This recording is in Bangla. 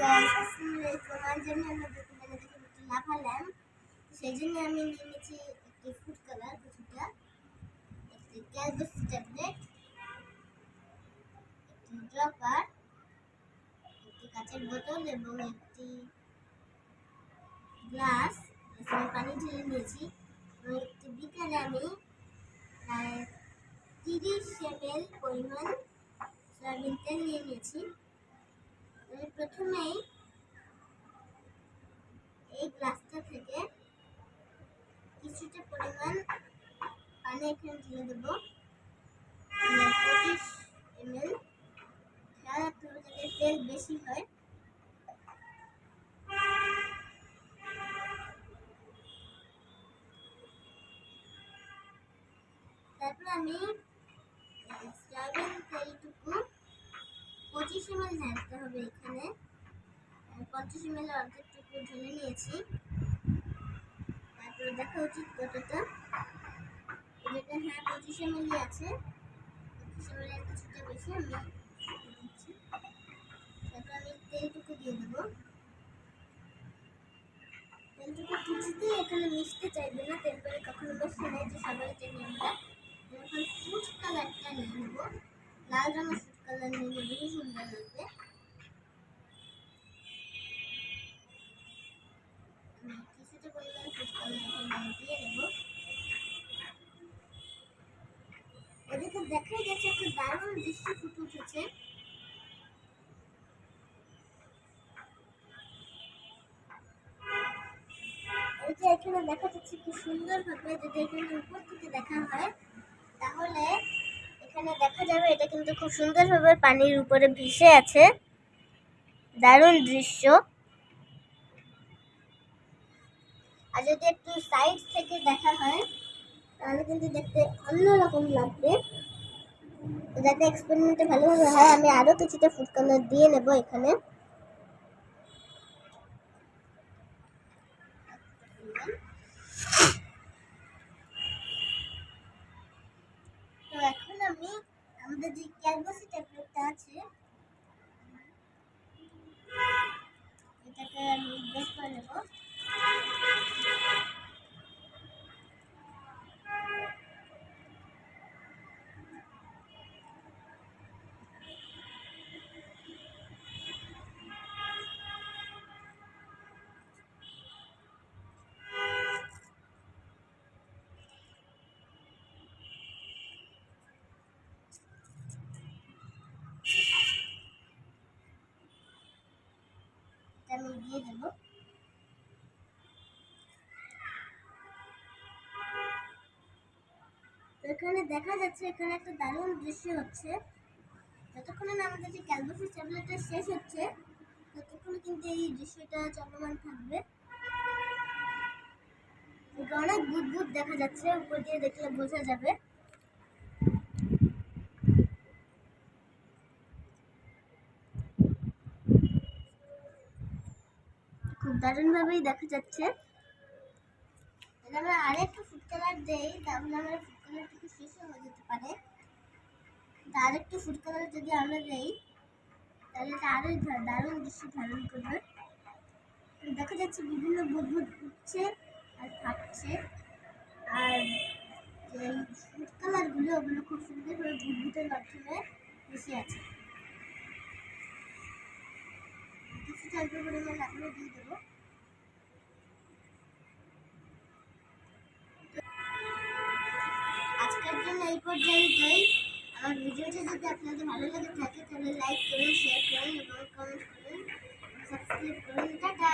গাইস, আসসালামু আলাইকুম। আজ আমি আপনাদের একটি লাভা ল্যাম্প, সেই জন্য আমি নিয়ে নিয়েছি একটি ফুড কালার, কিছুটা একটি ক্যালভস ট্যাবলেট, একটি ড্রপার, একটি কাঁচের বোতল এবং একটি গ্লাস যেখানে পানি ঢেলে নিয়েছি এবং একটি বিকারে আমি প্রায় 30 ml পরিমাণ সয়াবিন তেল নিয়ে নিয়েছি। আমি প্রথমেই এই গ্লাসটা থেকে কিছুটা পরিমাণ পানি এখানে ঢেলে দেবো, 25 ml। খেয়াল রাখতে হবে যাতে তেল বেশি হয়। তারপর আমি সয়াবিন তেলটুকু 25 ml ঢালতে হবে। এখানে 50 ml অর্ধেকটুকু ঢেলে নিয়েছি। তারপরে দেখা উচিত কতটা, এটা হ্যাঁ 25 ml আছে, 25 ml এর কিছুটা বেশি আমি দিচ্ছি। তারপর আমি তেলটুকু দিয়ে দেবো। তেলটুকু কিছুতেই এখানে মিশতে চাইবে না, তেল পরে কখনো মিশতে নেই, যে সবাই জানি আমরা। এখন ফুড কালারটা নিয়ে নেবো, লাল রঙের ফুড কালার নিলে বেশি সুন্দর লাগবে। কিছুটা পরিমাণ ফুড কালার এখানে দিয়ে দেবো। এদিকে দেখাই যাচ্ছে একটা দারুণ দৃশ্য ফুটে উঠেছে। এখানে দেখা যাচ্ছে কি সুন্দর ভাবে, যদি এখানে উপর থেকে দেখা হয় তাহলে এখানে দেখা যাবে এটা কিন্তু খুব সুন্দরভাবে পানির উপরে ভেসে আছে। দারুণ দৃশ্য। আর যদি একটু সাইড থেকে দেখা হয় তাহলে কিন্তু দেখতে অন্যরকম লাগবে। যাতে এক্সপেরিমেন্টটা ভালোভাবে হয়, আমি আরো কিছুটা ফুড কালার দিয়ে নেব এখানে। তো এখন আমি আমাদের যে ক্যালভস ট্যাবলেটটা আছে এটাকে আমি বের করে নেব। আমি দিয়ে দেব। এখানে দেখা যাচ্ছে এখানে একটা দারুণ দৃশ্য হচ্ছে। যতক্ষণ না আমাদের যে ক্যালভস ট্যাবলেটটা শেষ হচ্ছে ততক্ষণ কিন্তু এই দৃশ্যটা চলমান থাকবে। অনেক বুদবুদ দেখা যাচ্ছে, উপর দিয়ে দেখলে বোঝা যাবে। খুব দারুণ ভাবেই দেখা যাচ্ছে। আমরা আরেকটু ফুড কালার দেই তাহলে আমার ফুড কালারটুকু শেষ হয়ে যেতে পারে। আরেকটু ফুড কালার যদি আমরা দেই তাহলে এটা আরোই দারুণ দৃশ্য ধারণ করবে। দেখা যাচ্ছে বিভিন্ন বুদবুদ উঠছে আর থাকছে, আর যে ফুড কালারগুলো ওগুলো খুব সুন্দরভাবে বুদবুদের মাধ্যমে মিশে আছে। কিছুটা অল্প পরিমাণ এখনো দিয়ে দেবো। আজকের জন্য এই পর্যন্তই। আমার ভিডিওটি যদি আপনাদের ভালো লেগে থাকে তাহলে লাইক করুন, শেয়ার করুন এবং কমেন্ট করুন, সাবস্ক্রাইব করুন। টাটা।